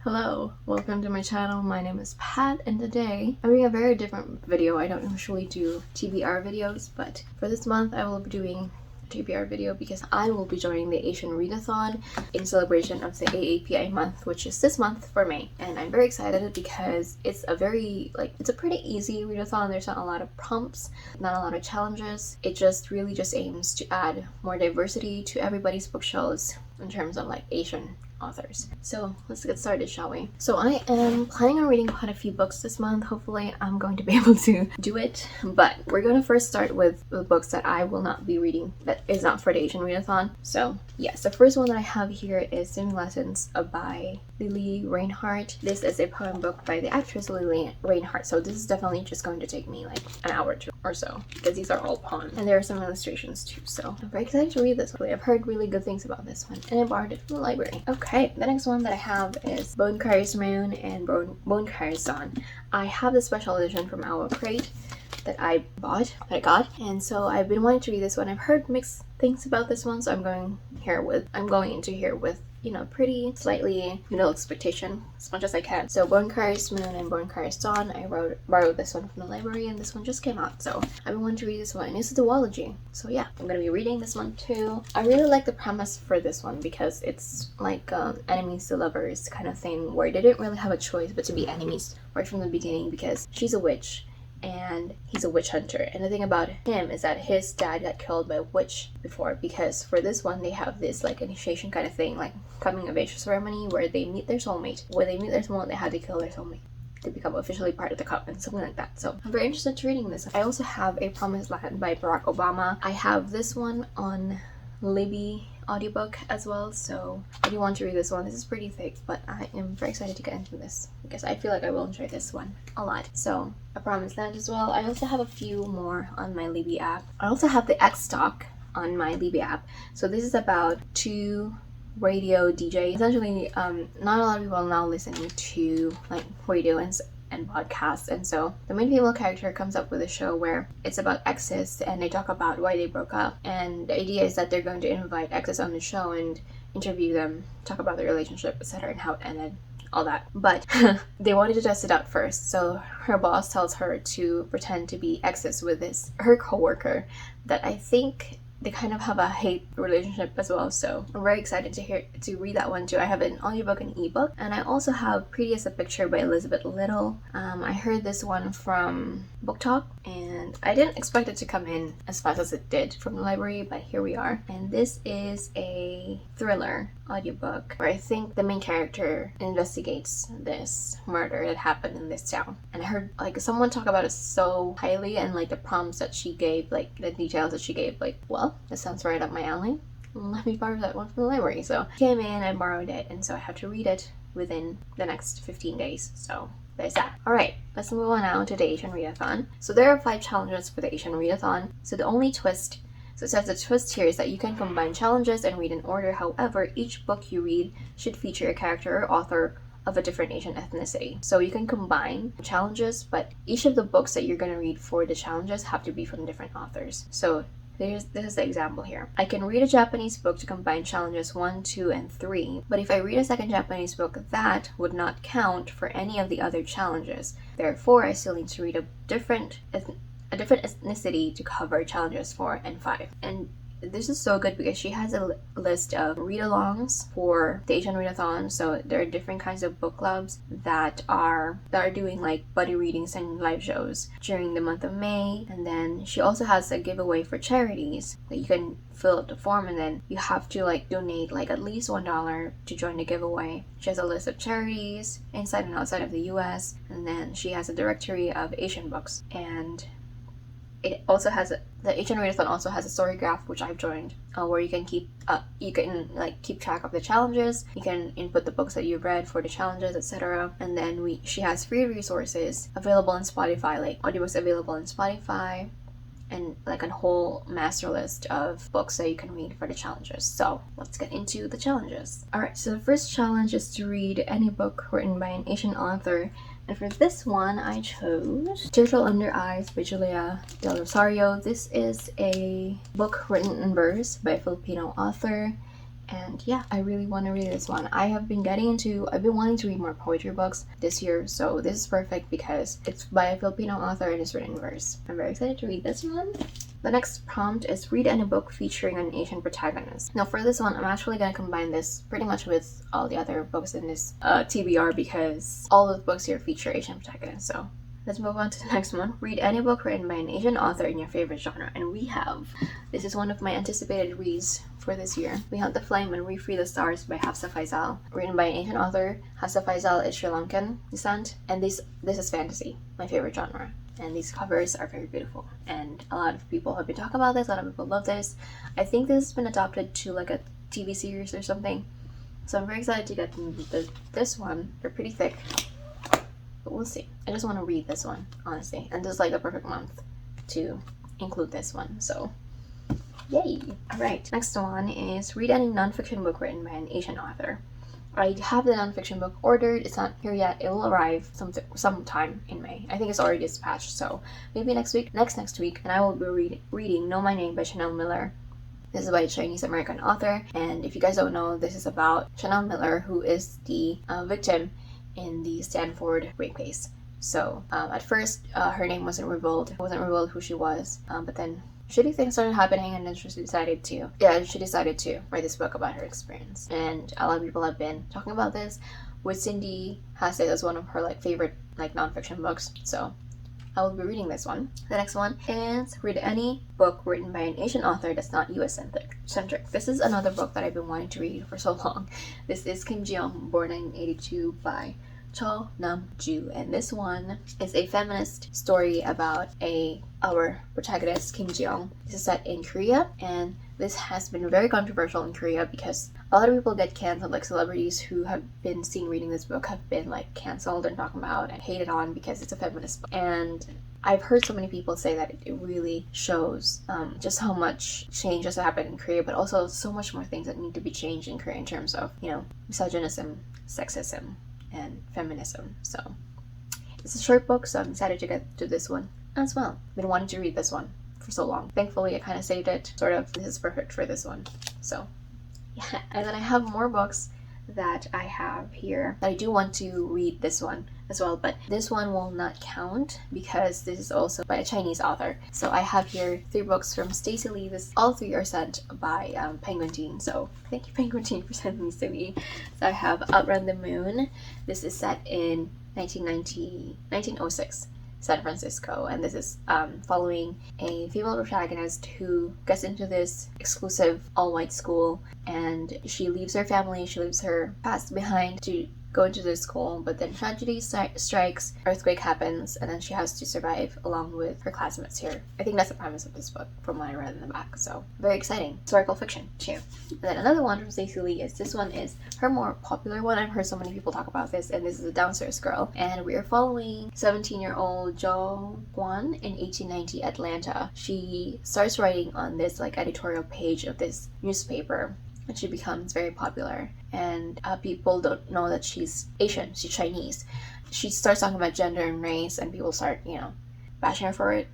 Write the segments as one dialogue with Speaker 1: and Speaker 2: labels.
Speaker 1: Hello, welcome to my channel. My name is Pat and today I'm doing a very different video. I don't usually do TBR videos, but for this month I will be doing a TBR video because I will be joining the Asian Readathon in celebration of the AAPI month, which is this month for May. And I'm very excited because it's a pretty easy readathon. There's not a lot of prompts, not a lot of challenges. It just really aims to add more diversity to everybody's bookshelves in terms of Asian authors. So let's get started, shall we? So I am planning on reading quite a few books this month. Hopefully I'm going to be able to do it, but we're going to first start with the books that I will not be reading that is not for the Asian Readathon. So yes, the first one that I have here is Swimming Lessons by Lily Reinhart. This is a poem book by the actress Lily Reinhart, so this is definitely just going to take me like an hour or two or so because these are all poems and there are some illustrations too, so I'm very excited to read this one. I've heard really good things about this one and I borrowed it from the library. Okay, the next one that I have is Bonecryer's Moon and Bonecryer's Dawn. I have the special edition from Our Crate that I got, and so I've been wanting to read this one. I've heard mixed things about this one, so I'm going into here with pretty slightly middle expectation as much as I can. So Bonecryer's Moon and Bonecryer's Dawn, I borrowed this one from the library and this one just came out, so I've been wanting to read this one. And it's a duology, so yeah, I'm gonna be reading this one too. I really like the premise for this one because it's like enemies to lovers kind of thing where they didn't really have a choice but to be enemies right from the beginning because she's a witch and he's a witch hunter. And the thing about him is that his dad got killed by a witch before, because for this one they have this like initiation kind of thing, like coming of age ceremony where they meet their soulmate. When they meet their soulmate, they had to kill their soulmate to become officially part of the coven, something like that. So I'm very interested in reading this. I also have A Promised Land by Barack Obama. I have this one on Libby audiobook as well, so I do want to read this one. This is pretty thick, but I am very excited to get into this because I feel like I will enjoy this one a lot. So A Promised Land as well. I also have a few more on my Libby app. I also have the X Talk on my Libby app. So this is about two radio DJs. Essentially, not a lot of people are now listening to like radio and podcasts, and so the main female character comes up with a show where it's about exes and they talk about why they broke up, and the idea is that they're going to invite exes on the show and interview them, talk about their relationship, etc., and how it ended, all that. But they wanted to test it out first, so her boss tells her to pretend to be exes with her coworker that I think they kind of have a hate relationship as well, so I'm very excited to read that one too. I have an audiobook and ebook, and I also have Pretty as a Picture by Elizabeth Little. I heard this one from Book Talk, and I didn't expect it to come in as fast as it did from the library, but here we are. And this is a thriller audiobook where I think the main character investigates this murder that happened in this town. And I heard like someone talk about it so highly, and like the prompts that she gave, like the details that she gave, like, well, that sounds right up my alley. Let me borrow that one from the library. So I came in, I borrowed it, and so I had to read it within the next 15 days. So there's that. Alright, let's move on now to the Asian Readathon. So there are 5 challenges for the Asian Readathon. So it says the twist here is that you can combine challenges and read in order. However, each book you read should feature a character or author of a different Asian ethnicity. So you can combine challenges, but each of the books that you're going to read for the challenges have to be from different authors. So this is the example here. I can read a Japanese book to combine challenges 1, 2, and 3, but if I read a second Japanese book, that would not count for any of the other challenges. Therefore, I still need to read a different ethnicity to cover challenges 4 and 5. And this is so good because she has a list of read-alongs for the Asian Readathon. So there are different kinds of book clubs that are doing like buddy readings and live shows during the month of May. And then she also has a giveaway for charities that you can fill out the form, and then you have to like donate like at least $1 to join the giveaway. She has a list of charities inside and outside of the US, and then she has a directory of Asian books, and it also has the Asian Readathon also has a story graph, which I've joined, where you can keep track of the challenges. You can input the books that you've read for the challenges, etc. And then she has free resources available on Spotify, like audiobooks available on Spotify, and like a whole master list of books that you can read for the challenges. So let's get into the challenges. Alright, so the first challenge is to read any book written by an Asian author. And for this one, I chose Turtle Under Eyes by Julia Del Rosario. This is a book written in verse by a Filipino author, And yeah, I really want to read this one. I've been wanting to read more poetry books this year, so this is perfect because it's by a Filipino author and it's written in verse. I'm very excited to read this one. The next prompt is read any book featuring an Asian protagonist. Now for this one, I'm actually going to combine this pretty much with all the other books in this TBR because all of the books here feature Asian protagonists. So let's move on to the next one. Read any book written by an Asian author in your favorite genre. And this is one of my anticipated reads for this year. We have The Flame and We Free the Stars by Hafsa Faizal. Written by an Asian author. Hafsa Faizal is Sri Lankan descent. And this is fantasy, my favorite genre. And these covers are very beautiful. And a lot of people have been talking about this. A lot of people love this. I think this has been adapted to like a TV series or something. So I'm very excited to get this one. They're pretty thick. But we'll see. I just want to read this one, honestly. And this is like the perfect month to include this one. So, yay! Alright, next one is read any non-fiction book written by an Asian author. I have the non-fiction book ordered. It's not here yet. It will arrive sometime in May. I think it's already dispatched. So maybe next week, next week. And I will be reading Know My Name by Chanel Miller. This is by a Chinese-American author. And if you guys don't know, this is about Chanel Miller, who is the victim in the Stanford rape case. So at first her name wasn't revealed. It wasn't revealed who she was, but then shitty things started happening, and then she decided to write this book about her experience. And a lot of people have been talking about this. With Cindy has it as one of her like favorite like non-fiction books, so I will be reading this one. The next one is read any book written by an Asian author that's not US centric. This is another book that I've been wanting to read for so long. This is Kim Ji-young, born in 1982, by Cho Nam-ju, and this one is a feminist story about our protagonist Kim Ji-young. This is set in Korea, and this has been very controversial in Korea because a lot of people get canceled, like celebrities who have been seen reading this book have been like canceled and talked about and hated on because it's a feminist book. And I've heard so many people say that it really shows just how much change has happened in Korea, but also so much more things that need to be changed in Korea in terms of, misogynism, sexism, and feminism. So it's a short book, so I'm excited to get to this one as well. I've been wanting to read this one for so long. Thankfully, I kind of saved it. Sort of, this is perfect for this one. So yeah, and then I have more books that I have here that I do want to read this one as well, but this one will not count because this is also by a Chinese author. So I have here 3 books from Stacey Lee. All 3 are sent by Penguin Teen, so thank you Penguin Teen for sending these to me. So I have Outrun the Moon. This is set in 1906 San Francisco, and this is following a female protagonist who gets into this exclusive all-white school, and she leaves her family, she leaves her past behind to go into this school, but then tragedy strikes, earthquake happens, and then she has to survive along with her classmates here. I think that's the premise of this book from what I read in the back, so very exciting. Historical fiction too. And then another one from Stacey Lee this one is her more popular one. I've heard so many people talk about this, and this is A Downstairs Girl, and we are following 17-year-old Jo Kwon in 1890 Atlanta. She starts writing on this like editorial page of this newspaper, and she becomes very popular, and people don't know that she's Asian, she's Chinese. She starts talking about gender and race, and people start, bashing her for it.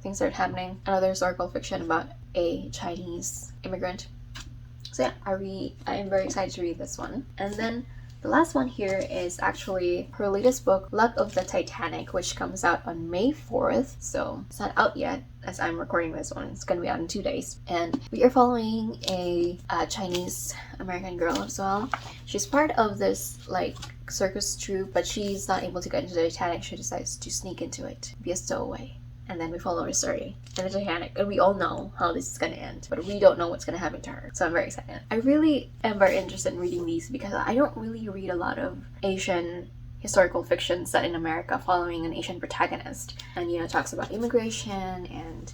Speaker 1: Things start happening. Another historical fiction about a Chinese immigrant. So yeah, I am very excited to read this one. And then the last one here is actually her latest book, Luck of the Titanic, which comes out on May 4th. So it's not out yet as I'm recording this one. It's going to be out in 2 days. And we are following a Chinese American girl as well. She's part of this like circus troupe, but she's not able to get into the Titanic. She decides to sneak into it, be a stowaway. And then we follow her story in the Titanic, and we all know how this is going to end, but we don't know what's going to happen to her. So I'm very excited. I really am very interested in reading these because I don't really read a lot of Asian historical fiction set in America following an Asian protagonist, and talks about immigration and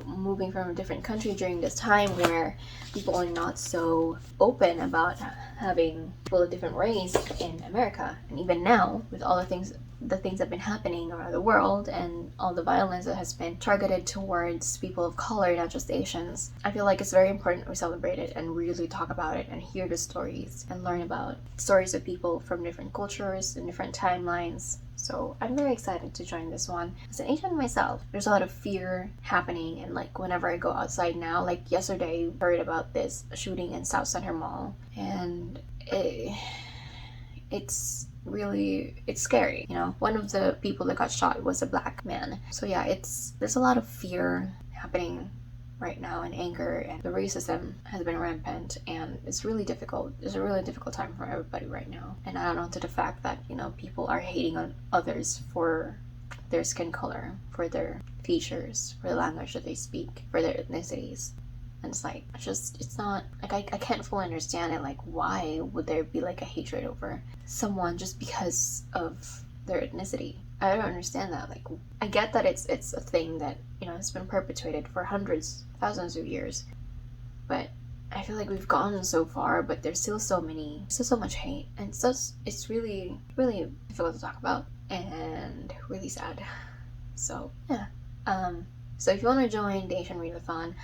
Speaker 1: moving from a different country during this time where people are not so open about having people of different race in America. And even now, with all the things that have been happening around the world and all the violence that has been targeted towards people of color, not just Asians, I feel like it's very important we celebrate it and really talk about it and hear the stories and learn about stories of people from different cultures and different timelines. So I'm very excited to join this one. As an Asian myself, there's a lot of fear happening, and like whenever I go outside now, like yesterday I heard about this shooting in South Center Mall, and it's scary, you know. One of the people that got shot was a black man. So yeah, there's a lot of fear happening right now, and anger, and the racism has been rampant, and it's really difficult. It's a really difficult time for everybody right now. And I don't know, to the fact that, you know, people are hating on others for their skin color, for their features, for the language that they speak, for their ethnicities. And it's like, it's not, like, I can't fully understand it. Like, why would there be like a hatred over someone just because of their ethnicity? I don't understand that. Like, I get that it's a thing that, you know, it's been perpetuated for hundreds, thousands of years, but I feel like we've gone so far, but there's still so much hate, and it's really, really difficult to talk about, and really sad. So yeah, so if you want to join the Asian Readathon,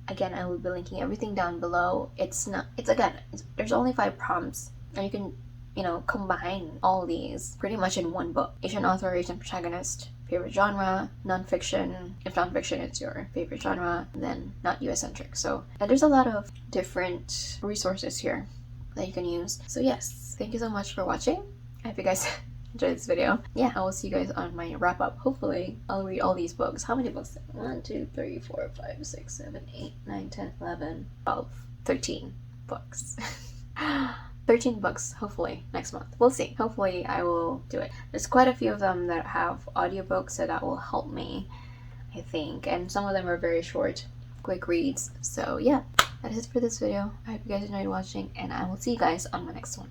Speaker 1: again, I will be linking everything down below. There's only 5 prompts, and you can, you know, combine all these pretty much in one book. Asian author, Asian protagonist, favorite genre, non-fiction. If non-fiction is your favorite genre, then not US-centric. So there's a lot of different resources here that you can use. So yes, thank you so much for watching. I hope you guys enjoyed this video. Yeah, I will see you guys on my wrap-up. Hopefully, I'll read all these books. How many books? 1, 2, 3, 4, 5, 6, 7, 8, 9, 10, 11, 12, 13 books. 13 books, hopefully, next month. We'll see. Hopefully, I will do it. There's quite a few of them that have audiobooks, so that will help me, I think. And some of them are very short, quick reads. So yeah, that is it for this video. I hope you guys enjoyed watching, and I will see you guys on my next one.